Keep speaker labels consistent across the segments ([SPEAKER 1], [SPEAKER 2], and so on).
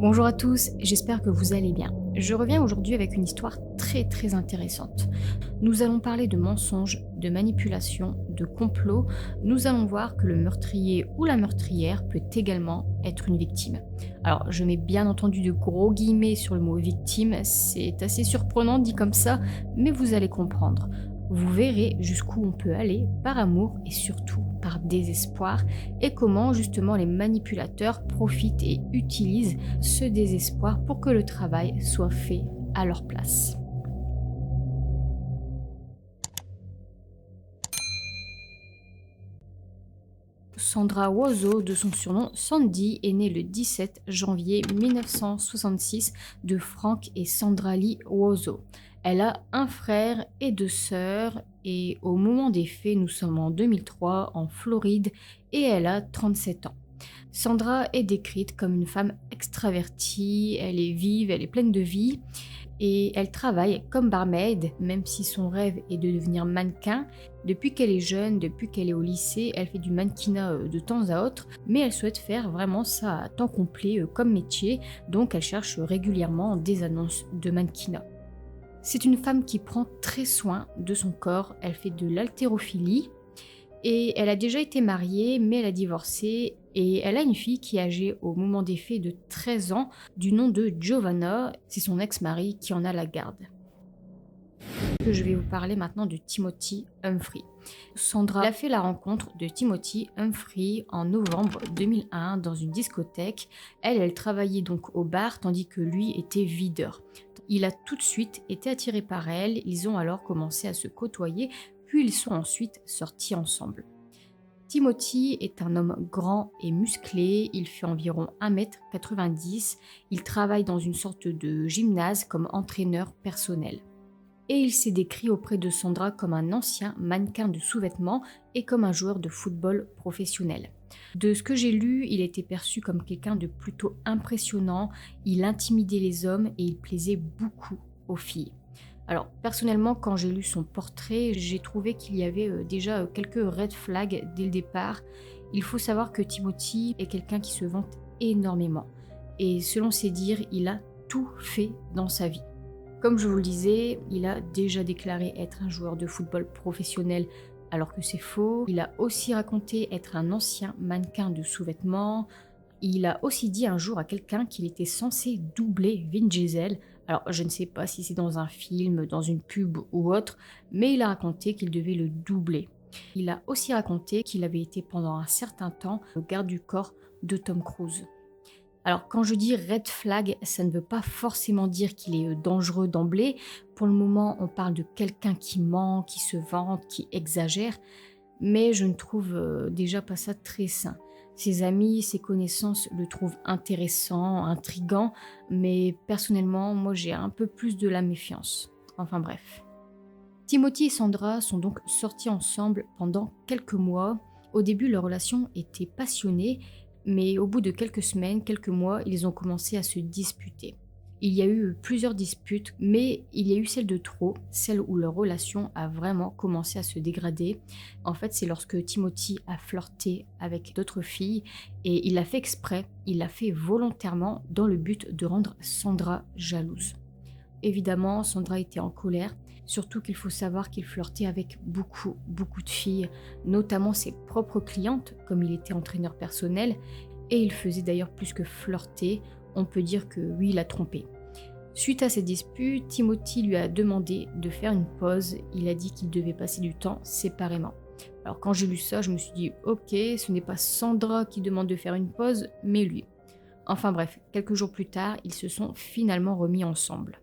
[SPEAKER 1] Bonjour à tous, j'espère que vous allez bien. Je reviens aujourd'hui avec une histoire très intéressante. Nous allons parler de mensonges, de manipulation, de complot. Nous allons voir que le meurtrier ou la meurtrière peut également être une victime. Alors, je mets bien entendu de gros guillemets sur le mot victime, c'est assez surprenant dit comme ça, mais vous allez comprendre. Vous verrez jusqu'où on peut aller par amour et surtout par désespoir et comment justement les manipulateurs profitent et utilisent ce désespoir pour que le travail soit fait à leur place. Sandra Oizo, de son surnom Sandy, est née le 17 janvier 1966 de Frank et Sandra Lee Oizo. Elle a un frère et deux sœurs et au moment des faits, nous sommes en 2003 en Floride et elle a 37 ans. Sandra est décrite comme une femme extravertie, elle est vive, elle est pleine de vie et elle travaille comme barmaid, même si son rêve est de devenir mannequin. Depuis qu'elle est jeune, depuis qu'elle est au lycée, elle fait du mannequinat de temps à autre, mais elle souhaite faire vraiment ça à temps complet comme métier, donc elle cherche régulièrement des annonces de mannequinat. C'est une femme qui prend très soin de son corps, elle fait de l'haltérophilie, et elle a déjà été mariée, mais elle a divorcé et elle a une fille qui est âgée au moment des faits de 13 ans, du nom de Giovanna. C'est son ex-mari qui en a la garde. Je vais vous parler maintenant de Timothy Humphrey. Sandra a fait la rencontre de Timothy Humphrey en novembre 2001 dans une discothèque. Elle travaillait donc au bar tandis que lui était videur. Il a tout de suite été attiré par elle, ils ont alors commencé à se côtoyer, puis ils sont ensuite sortis ensemble. Timothy est un homme grand et musclé, il fait environ 1,90 m, il travaille dans une sorte de gymnase comme entraîneur personnel. Et il s'est décrit auprès de Sandra comme un ancien mannequin de sous-vêtements et comme un joueur de football professionnel. De ce que j'ai lu, il était perçu comme quelqu'un de plutôt impressionnant, il intimidait les hommes et il plaisait beaucoup aux filles. Alors personnellement, quand j'ai lu son portrait, j'ai trouvé qu'il y avait déjà quelques red flags dès le départ. Il faut savoir que Timothy est quelqu'un qui se vante énormément. Et selon ses dires, il a tout fait dans sa vie. Comme je vous le disais, il a déjà déclaré être un joueur de football professionnel alors que c'est faux. Il a aussi raconté être un ancien mannequin de sous-vêtements. Il a aussi dit un jour à quelqu'un qu'il était censé doubler Vin Diesel. Alors je ne sais pas si c'est dans un film, dans une pub ou autre, mais il a raconté qu'il devait le doubler. Il a aussi raconté qu'il avait été pendant un certain temps le garde du corps de Tom Cruise. Alors quand je dis red flag, ça ne veut pas forcément dire qu'il est dangereux d'emblée. Pour le moment, on parle de quelqu'un qui ment, qui se vante, qui exagère, mais je ne trouve déjà pas ça très sain. Ses amis, ses connaissances le trouvent intéressant, intriguant, mais personnellement, moi j'ai un peu plus de la méfiance. Enfin bref. Timothy et Sandra sont donc sortis ensemble pendant quelques mois. Au début, leur relation était passionnée, mais au bout de quelques semaines, quelques mois, ils ont commencé à se disputer. Il y a eu plusieurs disputes, mais il y a eu celle de trop, celle où leur relation a vraiment commencé à se dégrader. En fait, c'est lorsque Timothy a flirté avec d'autres filles et il l'a fait exprès, il l'a fait volontairement dans le but de rendre Sandra jalouse. Évidemment, Sandra était en colère, surtout qu'il faut savoir qu'il flirtait avec beaucoup de filles, notamment ses propres clientes, comme il était entraîneur personnel, et il faisait d'ailleurs plus que flirter, on peut dire que oui, il a trompé. Suite à ces disputes, Timothy lui a demandé de faire une pause, il a dit qu'ils devaient passer du temps séparément. Alors quand j'ai lu ça, je me suis dit ok, ce n'est pas Sandra qui demande de faire une pause, mais lui. Enfin bref, quelques jours plus tard, ils se sont finalement remis ensemble.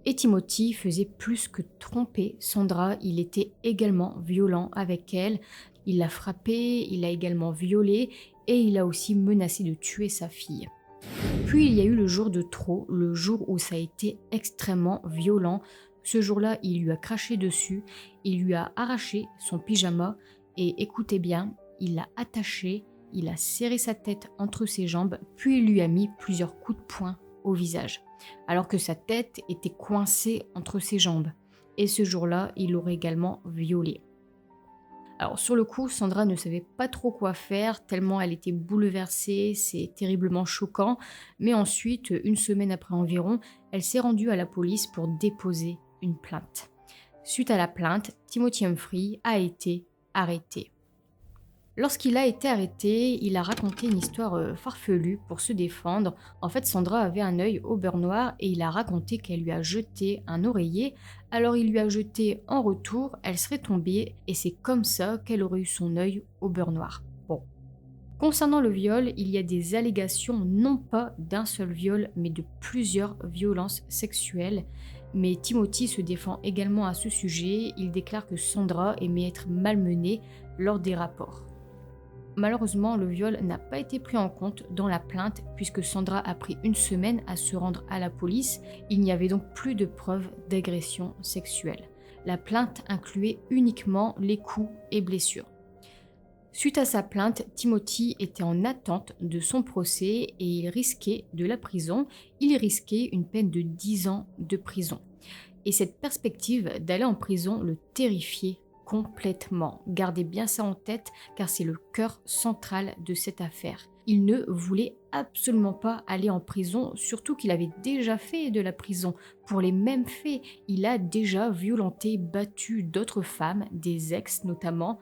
[SPEAKER 1] Et Timothy faisait plus que tromper Sandra, il était également violent avec elle, il l'a frappée, il l'a également violée et il a aussi menacé de tuer sa fille. Puis il y a eu le jour de trop, le jour où ça a été extrêmement violent. Ce jour-là, il lui a craché dessus, il lui a arraché son pyjama et écoutez bien, il l'a attaché, il a serré sa tête entre ses jambes, puis il lui a mis plusieurs coups de poing au visage, alors que sa tête était coincée entre ses jambes. Et ce jour-là, il l'aurait également violée. Alors sur le coup, Sandra ne savait pas trop quoi faire, tellement elle était bouleversée, c'est terriblement choquant. Mais ensuite, une semaine après environ, elle s'est rendue à la police pour déposer une plainte. Suite à la plainte, Timothy Humphrey a été arrêté. Lorsqu'il a été arrêté, il a raconté une histoire farfelue pour se défendre. En fait, Sandra avait un œil au beurre noir et il a raconté qu'elle lui a jeté un oreiller. Alors il lui a jeté en retour, elle serait tombée et c'est comme ça qu'elle aurait eu son œil au beurre noir. Bon. Concernant le viol, il y a des allégations non pas d'un seul viol, mais de plusieurs violences sexuelles. Mais Timothy se défend également à ce sujet. Il déclare que Sandra aimait être malmenée lors des rapports. Malheureusement, le viol n'a pas été pris en compte dans la plainte puisque Sandra a pris une semaine à se rendre à la police. Il n'y avait donc plus de preuves d'agression sexuelle. La plainte incluait uniquement les coups et blessures. Suite à sa plainte, Timothy était en attente de son procès et il risquait de la prison. Il risquait une peine de 10 ans de prison. Et cette perspective d'aller en prison le terrifiait complètement. Gardez bien ça en tête car c'est le cœur central de cette affaire. Il ne voulait absolument pas aller en prison, surtout qu'il avait déjà fait de la prison pour les mêmes faits. Il a déjà violenté, battu d'autres femmes, des ex notamment.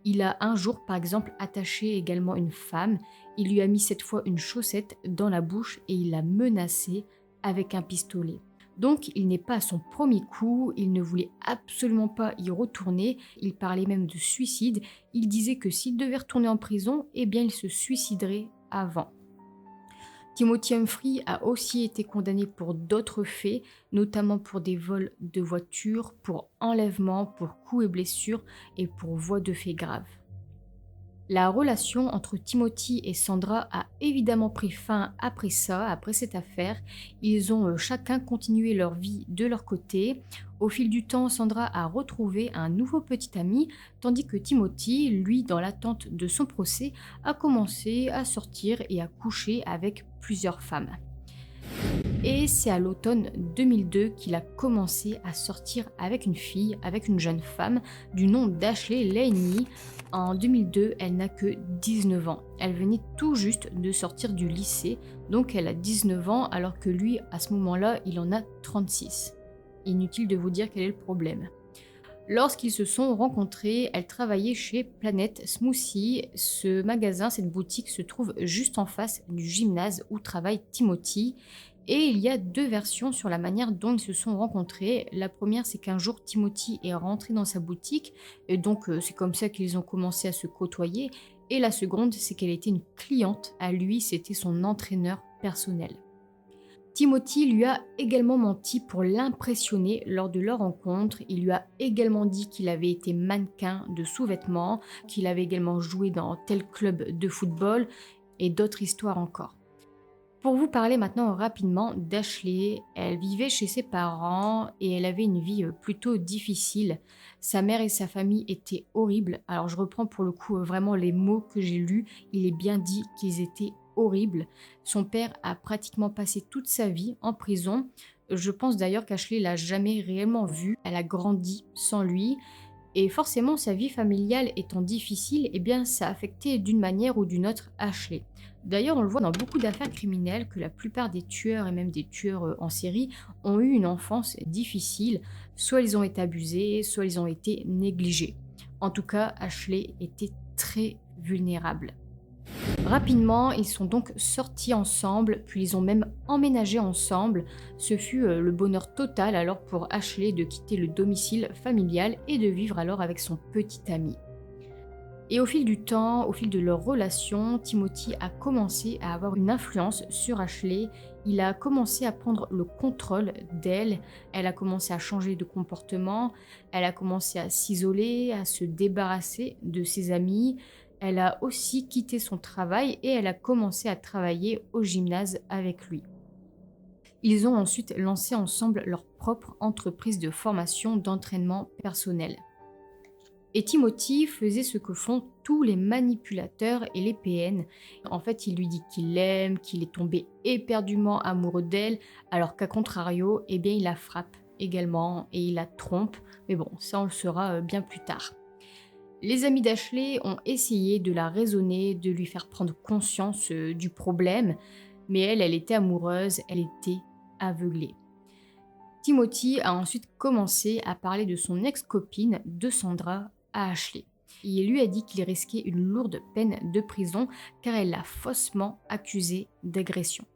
[SPEAKER 1] Il a un jour par exemple attaché également une femme. Il lui a mis cette fois une chaussette dans la bouche et il l'a menacée avec un pistolet. Donc il n'est pas à son premier coup, il ne voulait absolument pas y retourner, il parlait même de suicide, il disait que s'il devait retourner en prison, eh bien il se suiciderait avant. Timothy Humphrey a aussi été condamné pour d'autres faits, notamment pour des vols de voitures, pour enlèvement, pour coups et blessures et pour voies de fait graves. La relation entre Timothy et Sandra a évidemment pris fin après ça, après cette affaire. Ils ont chacun continué leur vie de leur côté. Au fil du temps, Sandra a retrouvé un nouveau petit ami, tandis que Timothy, lui, dans l'attente de son procès, a commencé à sortir et à coucher avec plusieurs femmes. Et c'est à l'automne 2002 qu'il a commencé à sortir avec une fille, avec une jeune femme du nom d'Ashley Laney. En 2002, elle n'a que 19 ans. Elle venait tout juste de sortir du lycée, donc elle a 19 ans alors que lui, à ce moment-là, il en a 36. Inutile de vous dire quel est le problème. Lorsqu'ils se sont rencontrés, elle travaillait chez Planet Smoothie. Ce magasin, cette boutique se trouve juste en face du gymnase où travaille Timothy. Et il y a deux versions sur la manière dont ils se sont rencontrés. La première, c'est qu'un jour, Timothy est rentré dans sa boutique, et donc c'est comme ça qu'ils ont commencé à se côtoyer. Et la seconde, c'est qu'elle était une cliente à lui, c'était son entraîneur personnel. Timothy lui a également menti pour l'impressionner lors de leur rencontre. Il lui a également dit qu'il avait été mannequin de sous-vêtements, qu'il avait également joué dans tel club de football et d'autres histoires encore. Pour vous parler maintenant rapidement d'Ashley, elle vivait chez ses parents et elle avait une vie plutôt difficile. Sa mère et sa famille étaient horribles. Alors je reprends pour le coup vraiment les mots que j'ai lus. Il est bien dit qu'ils étaient horribles. Son père a pratiquement passé toute sa vie en prison. Je pense d'ailleurs qu'Ashley l'a jamais réellement vu. Elle a grandi sans lui. Et forcément, sa vie familiale étant difficile, eh bien, ça a affecté d'une manière ou d'une autre Ashley. D'ailleurs, on le voit dans beaucoup d'affaires criminelles que la plupart des tueurs et même des tueurs en série ont eu une enfance difficile. Soit ils ont été abusés, soit ils ont été négligés. En tout cas, Ashley était très vulnérable. Rapidement, ils sont donc sortis ensemble, puis ils ont même emménagé ensemble. Ce fut le bonheur total alors pour Ashley de quitter le domicile familial et de vivre alors avec son petit ami. Et au fil du temps, au fil de leur relation, Timothy a commencé à avoir une influence sur Ashley. Il a commencé à prendre le contrôle d'elle. Elle a commencé à changer de comportement. Elle a commencé à s'isoler, à se débarrasser de ses amis. Elle a aussi quitté son travail et elle a commencé à travailler au gymnase avec lui. Ils ont ensuite lancé ensemble leur propre entreprise de formation d'entraînement personnel. Et Timothy faisait ce que font tous les manipulateurs et les PN. En fait, il lui dit qu'il l'aime, qu'il est tombé éperdument amoureux d'elle, alors qu'à contrario, eh bien, il la frappe également et il la trompe. Mais bon, ça on le saura bien plus tard. Les amis d'Ashley ont essayé de la raisonner, de lui faire prendre conscience du problème, mais elle était amoureuse, elle était aveuglée. Timothy a ensuite commencé à parler de son ex-copine, de Sandra, à Ashley. Il lui a dit qu'il risquait une lourde peine de prison car elle l'a faussement accusé d'agression.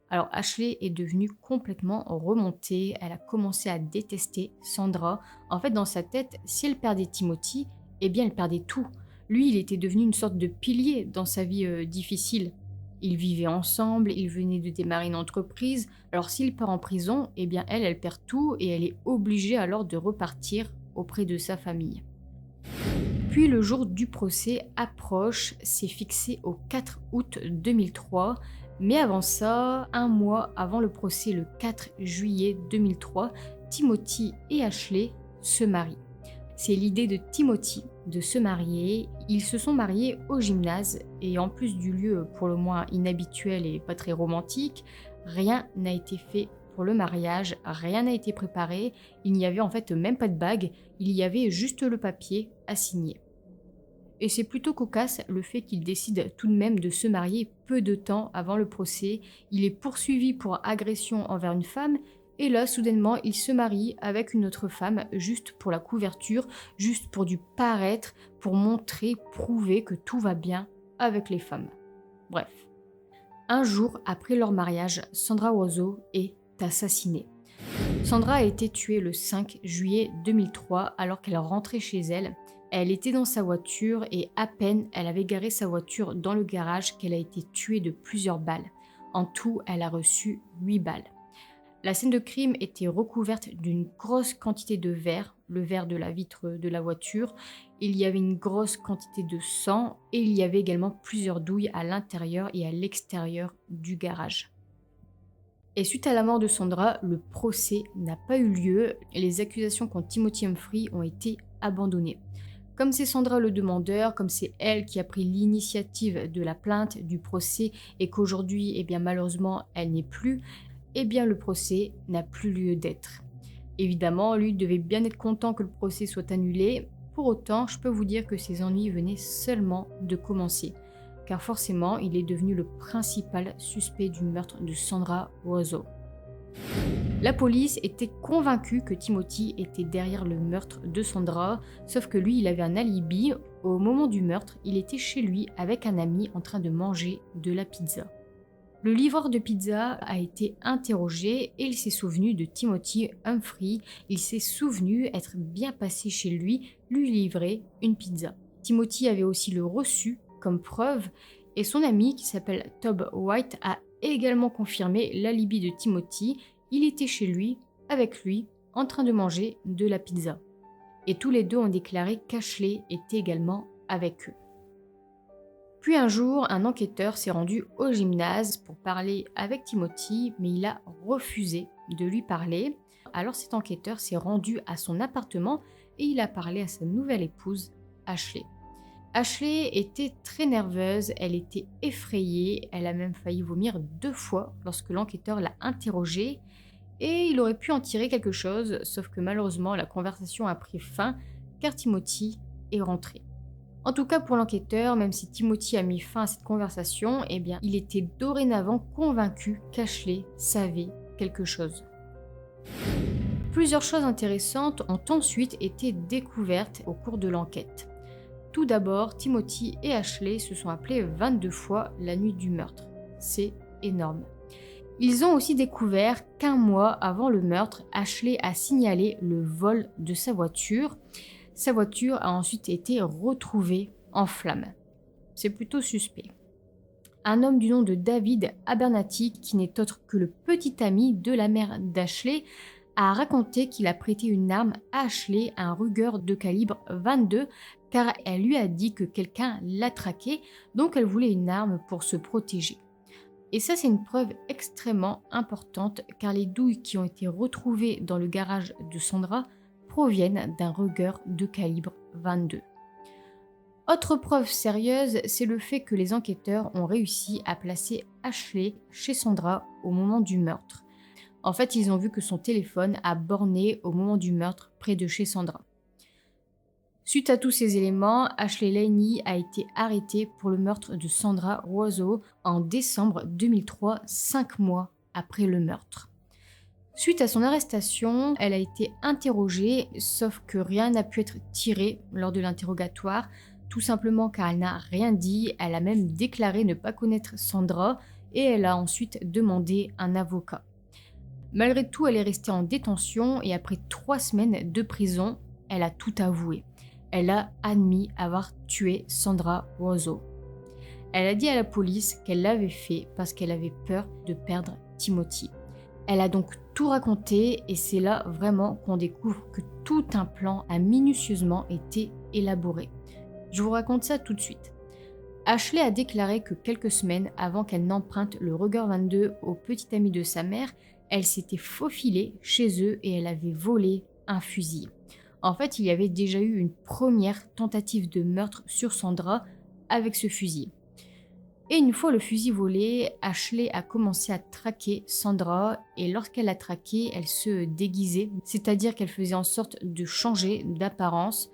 [SPEAKER 1] Alors Ashley est devenue complètement remontée, elle a commencé à détester Sandra. En fait, dans sa tête, si elle perdait Timothy, eh bien elle perdait tout. Lui, il était devenu une sorte de pilier dans sa vie difficile. Ils vivaient ensemble, ils venaient de démarrer une entreprise. Alors s'il part en prison, eh bien elle perd tout et elle est obligée alors de repartir auprès de sa famille. Puis le jour du procès approche, c'est fixé au 4 août 2003. Mais avant ça, un mois avant le procès, le 4 juillet 2003, Timothy et Ashley se marient. C'est l'idée de Timothy de se marier. Ils se sont mariés au gymnase et en plus du lieu pour le moins inhabituel et pas très romantique, rien n'a été fait pour le mariage, rien n'a été préparé. Il n'y avait en fait même pas de bague, il y avait juste le papier à signer. Et c'est plutôt cocasse le fait qu'il décide tout de même de se marier peu de temps avant le procès. Il est poursuivi pour agression envers une femme et là, soudainement, il se marie avec une autre femme juste pour la couverture, juste pour du paraître, pour montrer, prouver que tout va bien avec les femmes. Bref. Un jour après leur mariage, Sandra Oizo est assassinée. Sandra a été tuée le 5 juillet 2003 alors qu'elle rentrait chez elle. Elle était dans sa voiture et à peine elle avait garé sa voiture dans le garage qu'elle a été tuée de plusieurs balles. En tout, elle a reçu 8 balles. La scène de crime était recouverte d'une grosse quantité de verre, le verre de la vitre de la voiture. Il y avait une grosse quantité de sang et il y avait également plusieurs douilles à l'intérieur et à l'extérieur du garage. Et suite à la mort de Sandra, le procès n'a pas eu lieu et les accusations contre Timothy Humphrey ont été abandonnées. Comme c'est Sandra le demandeur, comme c'est elle qui a pris l'initiative de la plainte, du procès et qu'aujourd'hui, eh bien malheureusement, elle n'est plus, eh bien le procès n'a plus lieu d'être. Évidemment, lui devait bien être content que le procès soit annulé. Pour autant, je peux vous dire que ses ennuis venaient seulement de commencer, car forcément, il est devenu le principal suspect du meurtre de Sandra Oizo. La police était convaincue que Timothy était derrière le meurtre de Sandra, sauf que lui, il avait un alibi. Au moment du meurtre, il était chez lui avec un ami en train de manger de la pizza. Le livreur de pizza a été interrogé et il s'est souvenu de Timothy Humphrey. Il s'est souvenu être bien passé chez lui livrer une pizza. Timothy avait aussi le reçu comme preuve et son ami qui s'appelle Tob White a également confirmé l'alibi de Timothy. Il était chez lui, avec lui, en train de manger de la pizza. Et tous les deux ont déclaré qu'Ashley était également avec eux. Puis un jour, un enquêteur s'est rendu au gymnase pour parler avec Timothy, mais il a refusé de lui parler. Alors cet enquêteur s'est rendu à son appartement et il a parlé à sa nouvelle épouse, Ashley. Ashley était très nerveuse, elle était effrayée, elle a même failli vomir 2 fois lorsque l'enquêteur l'a interrogée et il aurait pu en tirer quelque chose, sauf que malheureusement la conversation a pris fin car Timothy est rentré. En tout cas pour l'enquêteur, même si Timothy a mis fin à cette conversation, eh bien il était dorénavant convaincu qu'Ashley savait quelque chose. Plusieurs choses intéressantes ont ensuite été découvertes au cours de l'enquête. Tout d'abord, Timothy et Ashley se sont appelés 22 fois la nuit du meurtre. C'est énorme. Ils ont aussi découvert qu'un mois avant le meurtre, Ashley a signalé le vol de sa voiture. Sa voiture a ensuite été retrouvée en flammes. C'est plutôt suspect. Un homme du nom de David Abernathy, qui n'est autre que le petit ami de la mère d'Ashley, a raconté qu'il a prêté une arme à Ashley, un Ruger de calibre 22, car elle lui a dit que quelqu'un l'a traqué, donc elle voulait une arme pour se protéger. Et ça, c'est une preuve extrêmement importante, car les douilles qui ont été retrouvées dans le garage de Sandra proviennent d'un Ruger de calibre 22. Autre preuve sérieuse, c'est le fait que les enquêteurs ont réussi à placer Ashley chez Sandra au moment du meurtre. En fait, ils ont vu que son téléphone a borné au moment du meurtre près de chez Sandra. Suite à tous ces éléments, Ashley Laney a été arrêtée pour le meurtre de Sandra Rozo en décembre 2003, 5 mois après le meurtre. Suite à son arrestation, elle a été interrogée, sauf que rien n'a pu être tiré lors de l'interrogatoire, tout simplement car elle n'a rien dit, elle a même déclaré ne pas connaître Sandra et elle a ensuite demandé un avocat. Malgré tout, elle est restée en détention et après 3 semaines de prison, elle a tout avoué. Elle a admis avoir tué Sandra Rozo. Elle a dit à la police qu'elle l'avait fait parce qu'elle avait peur de perdre Timothy. Elle a donc tout raconté et c'est là vraiment qu'on découvre que tout un plan a minutieusement été élaboré. Je vous raconte ça tout de suite. Ashley a déclaré que quelques semaines avant qu'elle n'emprunte le Ruger 22 au petit ami de sa mère, elle s'était faufilée chez eux et elle avait volé un fusil. En fait, il y avait déjà eu une première tentative de meurtre sur Sandra avec ce fusil. Et une fois le fusil volé, Ashley a commencé à traquer Sandra et lorsqu'elle l'a traquée, elle se déguisait, c'est-à-dire qu'elle faisait en sorte de changer d'apparence.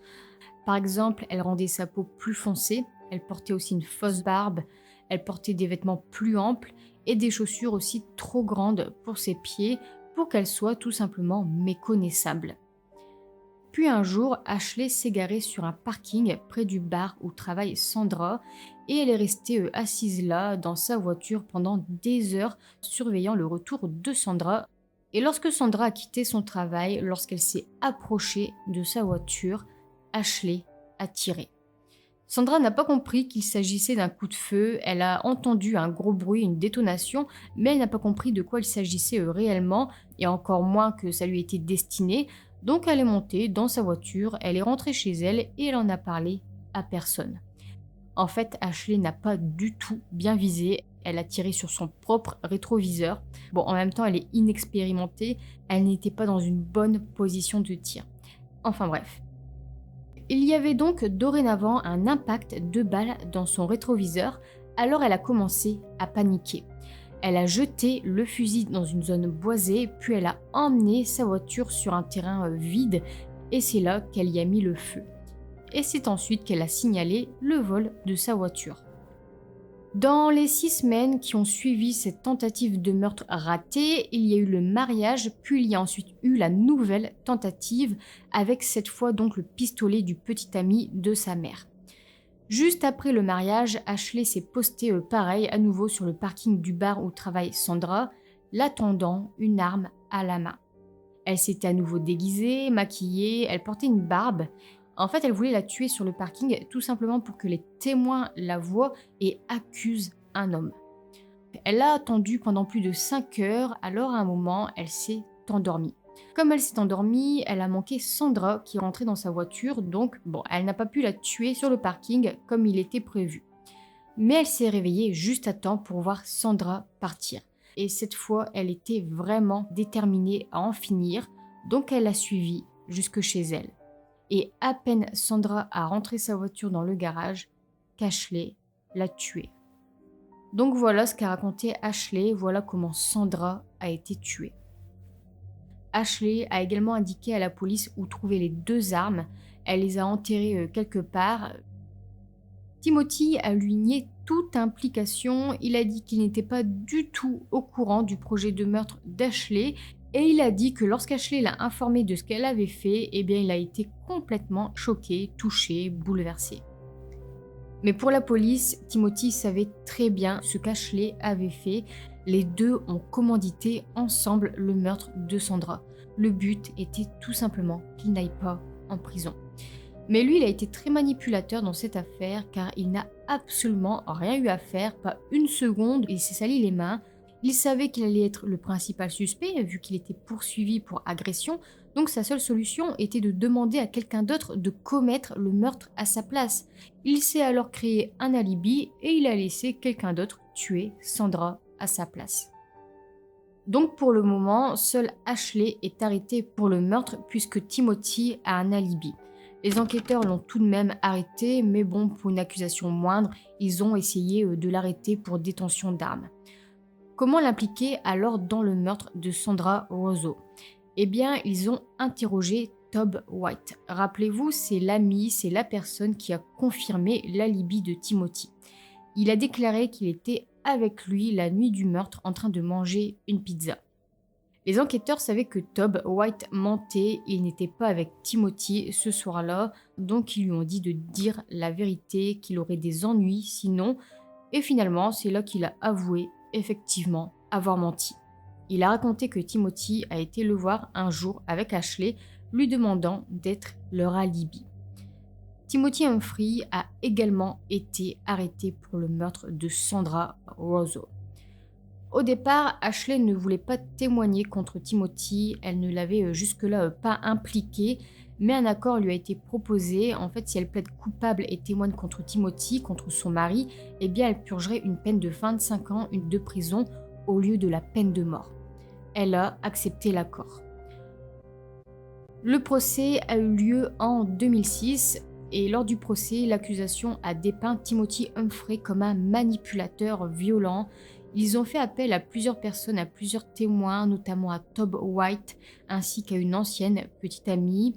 [SPEAKER 1] Par exemple, elle rendait sa peau plus foncée, elle portait aussi une fausse barbe, elle portait des vêtements plus amples et des chaussures aussi trop grandes pour ses pieds pour qu'elle soit tout simplement méconnaissable. Puis un jour, Ashley s'est garée sur un parking près du bar où travaille Sandra et elle est restée assise là dans sa voiture pendant des heures surveillant le retour de Sandra. Et lorsque Sandra a quitté son travail, lorsqu'elle s'est approchée de sa voiture, Ashley a tiré. Sandra n'a pas compris qu'il s'agissait d'un coup de feu, elle a entendu un gros bruit, une détonation, mais elle n'a pas compris de quoi il s'agissait réellement, et encore moins que ça lui était destiné, donc elle est montée dans sa voiture, elle est rentrée chez elle et elle en a parlé à personne. En fait, Ashley n'a pas du tout bien visé, elle a tiré sur son propre rétroviseur. Bon, en même temps, elle est inexpérimentée, elle n'était pas dans une bonne position de tir. Enfin bref. Il y avait donc dorénavant un impact de balle dans son rétroviseur, alors elle a commencé à paniquer. Elle a jeté le fusil dans une zone boisée, puis elle a emmené sa voiture sur un terrain vide, et c'est là qu'elle y a mis le feu. Et c'est ensuite qu'elle a signalé le vol de sa voiture. Dans les 6 semaines qui ont suivi cette tentative de meurtre ratée, il y a eu le mariage, puis il y a ensuite eu la nouvelle tentative, avec cette fois donc le pistolet du petit ami de sa mère. Juste après le mariage, Ashley s'est postée pareil à nouveau sur le parking du bar où travaille Sandra, l'attendant une arme à la main. Elle s'était à nouveau déguisée, maquillée, elle portait une barbe. En fait, elle voulait la tuer sur le parking tout simplement pour que les témoins la voient et accusent un homme. Elle a attendu pendant plus de 5 heures, alors à un moment, elle s'est endormie. Comme elle s'est endormie, elle a manqué Sandra qui rentrait dans sa voiture, donc elle n'a pas pu la tuer sur le parking comme il était prévu. Mais elle s'est réveillée juste à temps pour voir Sandra partir. Et cette fois, elle était vraiment déterminée à en finir, donc elle l'a suivie jusque chez elle. Et à peine Sandra a rentré sa voiture dans le garage, qu'Ashley l'a tuée. Donc voilà ce qu'a raconté Ashley, voilà comment Sandra a été tuée. Ashley a également indiqué à la police où trouver les 2 armes, elle les a enterrées quelque part. Timothy a lui nié toute implication, il a dit qu'il n'était pas du tout au courant du projet de meurtre d'Ashley et il a dit que lorsqu'Ashley l'a informé de ce qu'elle avait fait, eh bien il a été complètement choqué, touché, bouleversé. Mais pour la police, Timothy savait très bien ce qu'Ashley avait fait. Les deux ont commandité ensemble le meurtre de Sandra. Le but était tout simplement qu'il n'aille pas en prison. Mais lui, il a été très manipulateur dans cette affaire car il n'a absolument rien eu à faire, pas une seconde, et il s'est sali les mains. Il savait qu'il allait être le principal suspect vu qu'il était poursuivi pour agression, donc sa seule solution était de demander à quelqu'un d'autre de commettre le meurtre à sa place. Il s'est alors créé un alibi et il a laissé quelqu'un d'autre tuer Sandra à sa place. Donc pour le moment, seul Ashley est arrêté pour le meurtre puisque Timothy a un alibi. Les enquêteurs l'ont tout de même arrêté, mais bon, pour une accusation moindre, ils ont essayé de l'arrêter pour détention d'armes. Comment l'impliquer alors dans le meurtre de Sandra Rozo ? Eh bien, ils ont interrogé Tob White. Rappelez-vous, c'est l'ami, c'est la personne qui a confirmé l'alibi de Timothy. Il a déclaré qu'il était avec lui la nuit du meurtre en train de manger une pizza. Les enquêteurs savaient que Tob White mentait, il n'était pas avec Timothy ce soir-là, donc ils lui ont dit de dire la vérité, qu'il aurait des ennuis sinon, et finalement c'est là qu'il a avoué effectivement avoir menti. Il a raconté que Timothy a été le voir un jour avec Ashley, lui demandant d'être leur alibi. Timothy Humphrey a également été arrêté pour le meurtre de Sandra Rosso. Au départ, Ashley ne voulait pas témoigner contre Timothy, elle ne l'avait jusque-là pas impliqué, mais un accord lui a été proposé. En fait, si elle plaide coupable et témoigne contre Timothy, contre son mari, eh bien elle purgerait une peine de 25 ans de prison au lieu de la peine de mort. Elle a accepté l'accord. Le procès a eu lieu en 2006 et lors du procès, l'accusation a dépeint Timothy Humphrey comme un manipulateur violent. Ils ont fait appel à plusieurs personnes, à plusieurs témoins, notamment à Tob White ainsi qu'à une ancienne petite amie.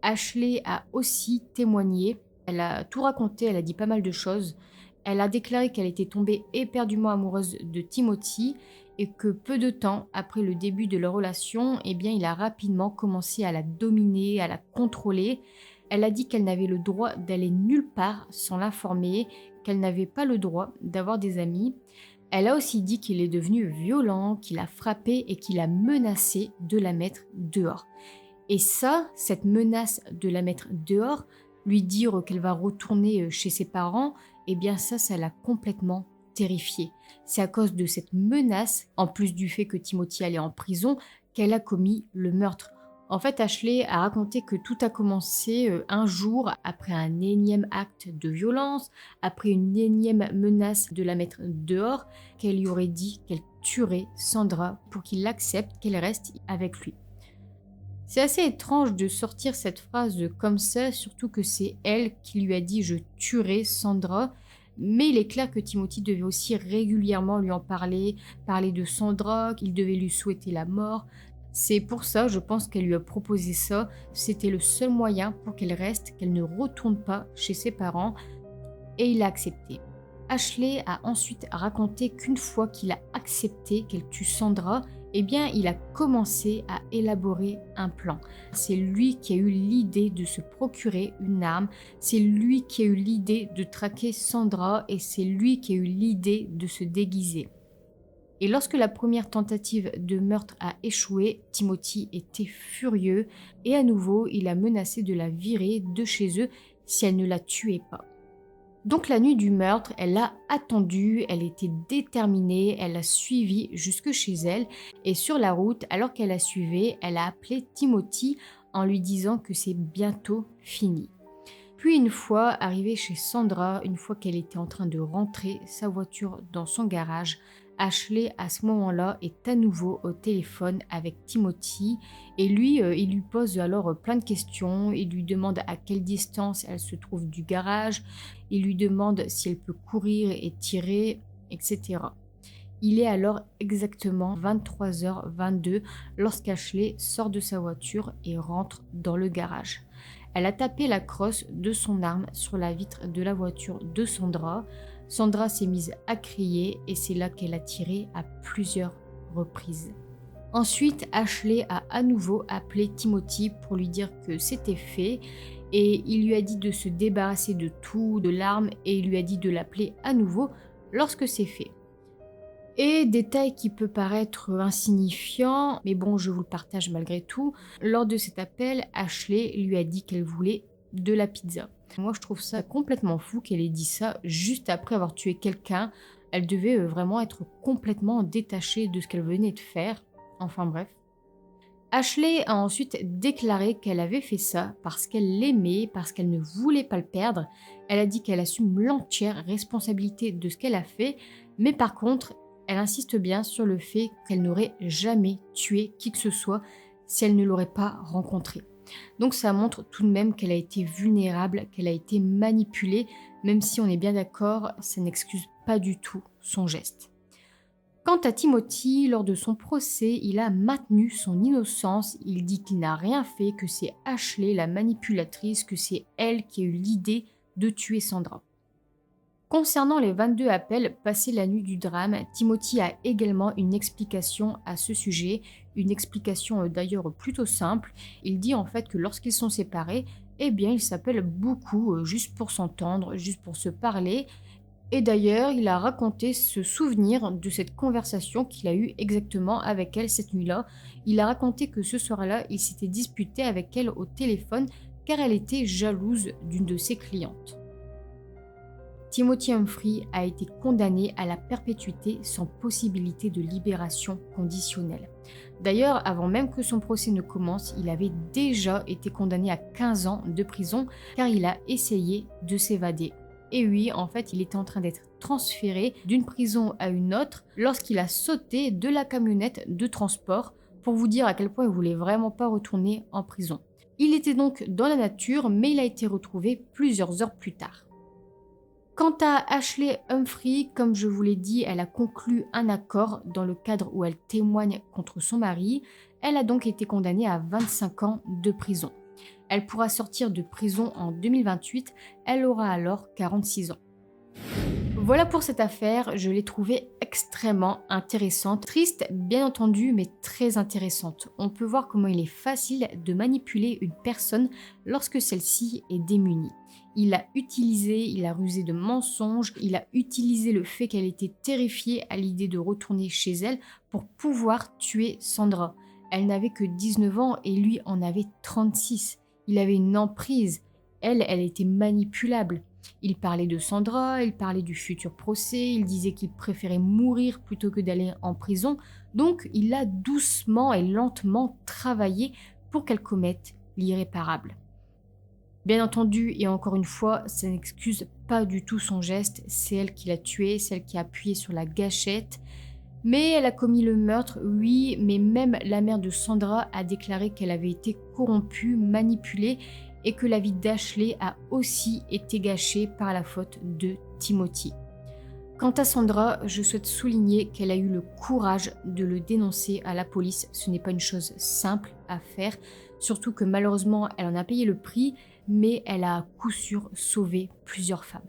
[SPEAKER 1] Ashley a aussi témoigné, elle a tout raconté, elle a dit pas mal de choses. Elle a déclaré qu'elle était tombée éperdument amoureuse de Timothy et que peu de temps après le début de leur relation, eh bien, il a rapidement commencé à la dominer, à la contrôler. Elle a dit qu'elle n'avait le droit d'aller nulle part sans l'informer, qu'elle n'avait pas le droit d'avoir des amis. Elle a aussi dit qu'il est devenu violent, qu'il a frappé et qu'il a menacé de la mettre dehors. Et ça, cette menace de la mettre dehors, lui dire qu'elle va retourner chez ses parents, eh bien ça l'a complètement terrifiée. C'est à cause de cette menace, en plus du fait que Timothy allait en prison, qu'elle a commis le meurtre. En fait, Ashley a raconté que tout a commencé un jour après un énième acte de violence, après une énième menace de la mettre dehors, qu'elle lui aurait dit qu'elle tuerait Sandra pour qu'il accepte qu'elle reste avec lui. C'est assez étrange de sortir cette phrase comme ça, surtout que c'est elle qui lui a dit « je tuerai Sandra », mais il est clair que Timothy devait aussi régulièrement lui en parler, parler de Sandra, qu'il devait lui souhaiter la mort. C'est pour ça, je pense qu'elle lui a proposé ça, c'était le seul moyen pour qu'elle reste, qu'elle ne retourne pas chez ses parents, et il a accepté. Ashley a ensuite raconté qu'une fois qu'il a accepté qu'elle tue Sandra, eh bien, il a commencé à élaborer un plan. C'est lui qui a eu l'idée de se procurer une arme, c'est lui qui a eu l'idée de traquer Sandra et c'est lui qui a eu l'idée de se déguiser. Et lorsque la première tentative de meurtre a échoué, Timothy était furieux et à nouveau, il a menacé de la virer de chez eux si elle ne la tuait pas. Donc la nuit du meurtre, elle a attendu, elle était déterminée, elle a suivi jusque chez elle et sur la route, alors qu'elle la suivait, elle a appelé Timothy en lui disant que c'est bientôt fini. Puis une fois arrivée chez Sandra, une fois qu'elle était en train de rentrer sa voiture dans son garage, Ashley à ce moment-là est à nouveau au téléphone avec Timothy et lui, il lui pose alors plein de questions, il lui demande à quelle distance elle se trouve du garage, il lui demande si elle peut courir et tirer, etc. Il est alors exactement 23h22 lorsqu'Ashley sort de sa voiture et rentre dans le garage. Elle a tapé la crosse de son arme sur la vitre de la voiture de Sandra. Sandra s'est mise à crier et c'est là qu'elle a tiré à plusieurs reprises. Ensuite, Ashley a à nouveau appelé Timothy pour lui dire que c'était fait et il lui a dit de se débarrasser de tout, de l'arme et il lui a dit de l'appeler à nouveau lorsque c'est fait. Et détail qui peut paraître insignifiant, mais bon, je vous le partage malgré tout, lors de cet appel, Ashley lui a dit qu'elle voulait de la pizza. Moi, je trouve ça complètement fou qu'elle ait dit ça juste après avoir tué quelqu'un. Elle devait vraiment être complètement détachée de ce qu'elle venait de faire. Enfin bref. Ashley a ensuite déclaré qu'elle avait fait ça parce qu'elle l'aimait, parce qu'elle ne voulait pas le perdre. Elle a dit qu'elle assume l'entière responsabilité de ce qu'elle a fait, mais par contre, elle insiste bien sur le fait qu'elle n'aurait jamais tué qui que ce soit si elle ne l'aurait pas rencontré. Donc ça montre tout de même qu'elle a été vulnérable, qu'elle a été manipulée, même si on est bien d'accord, ça n'excuse pas du tout son geste. Quant à Timothy, lors de son procès, il a maintenu son innocence. Il dit qu'il n'a rien fait, que c'est Ashley, la manipulatrice, que c'est elle qui a eu l'idée de tuer Sandra. Concernant les 22 appels passés la nuit du drame, Timothy a également une explication à ce sujet, une explication d'ailleurs plutôt simple. Il dit en fait que lorsqu'ils sont séparés, eh bien ils s'appellent beaucoup juste pour s'entendre, juste pour se parler. Et d'ailleurs, il a raconté ce souvenir de cette conversation qu'il a eue exactement avec elle cette nuit-là. Il a raconté que ce soir-là, il s'était disputé avec elle au téléphone car elle était jalouse d'une de ses clientes. Timothy Humphrey a été condamné à la perpétuité sans possibilité de libération conditionnelle. D'ailleurs, avant même que son procès ne commence, il avait déjà été condamné à 15 ans de prison car il a essayé de s'évader. Et oui, en fait, il était en train d'être transféré d'une prison à une autre lorsqu'il a sauté de la camionnette de transport pour vous dire à quel point il voulait vraiment pas retourner en prison. Il était donc dans la nature, mais il a été retrouvé plusieurs heures plus tard. Quant à Ashley Humphrey, comme je vous l'ai dit, elle a conclu un accord dans le cadre où elle témoigne contre son mari. Elle a donc été condamnée à 25 ans de prison. Elle pourra sortir de prison en 2028, elle aura alors 46 ans. Voilà pour cette affaire, je l'ai trouvée extrêmement intéressante. Triste, bien entendu, mais très intéressante. On peut voir comment il est facile de manipuler une personne lorsque celle-ci est démunie. Il a rusé de mensonges, il a utilisé le fait qu'elle était terrifiée à l'idée de retourner chez elle pour pouvoir tuer Sandra. Elle n'avait que 19 ans et lui en avait 36. Il avait une emprise. Elle était manipulable. Il parlait de Sandra, il parlait du futur procès, il disait qu'il préférait mourir plutôt que d'aller en prison. Donc il a doucement et lentement travaillé pour qu'elle commette l'irréparable. Bien entendu, et encore une fois, ça n'excuse pas du tout son geste, c'est elle qui l'a tué, c'est elle qui a appuyé sur la gâchette. Mais elle a commis le meurtre, oui, mais même la mère de Sandra a déclaré qu'elle avait été corrompue, manipulée et que la vie d'Ashley a aussi été gâchée par la faute de Timothy. Quant à Sandra, je souhaite souligner qu'elle a eu le courage de le dénoncer à la police. Ce n'est pas une chose simple à faire, surtout que malheureusement elle en a payé le prix, mais elle a à coup sûr sauvé plusieurs femmes.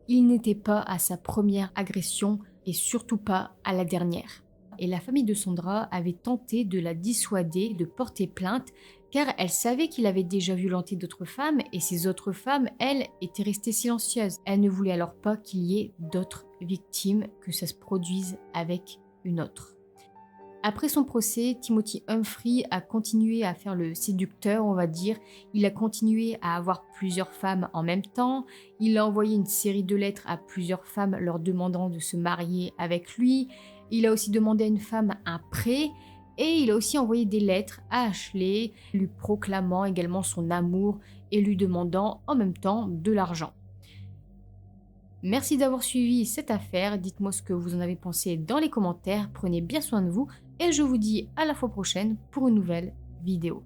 [SPEAKER 1] Il n'était pas à sa première agression et surtout pas à la dernière. Et la famille de Sandra avait tenté de la dissuader de porter plainte car elle savait qu'il avait déjà violenté d'autres femmes et ces autres femmes, elles, étaient restées silencieuses. Elle ne voulait alors pas qu'il y ait d'autres victimes, que ça se produise avec une autre. Après son procès, Timothy Humphrey a continué à faire le séducteur, on va dire. Il a continué à avoir plusieurs femmes en même temps. Il a envoyé une série de lettres à plusieurs femmes leur demandant de se marier avec lui. Il a aussi demandé à une femme un prêt. Et il a aussi envoyé des lettres à Ashley, lui proclamant également son amour et lui demandant en même temps de l'argent. Merci d'avoir suivi cette affaire, dites-moi ce que vous en avez pensé dans les commentaires, prenez bien soin de vous et je vous dis à la fois prochaine pour une nouvelle vidéo.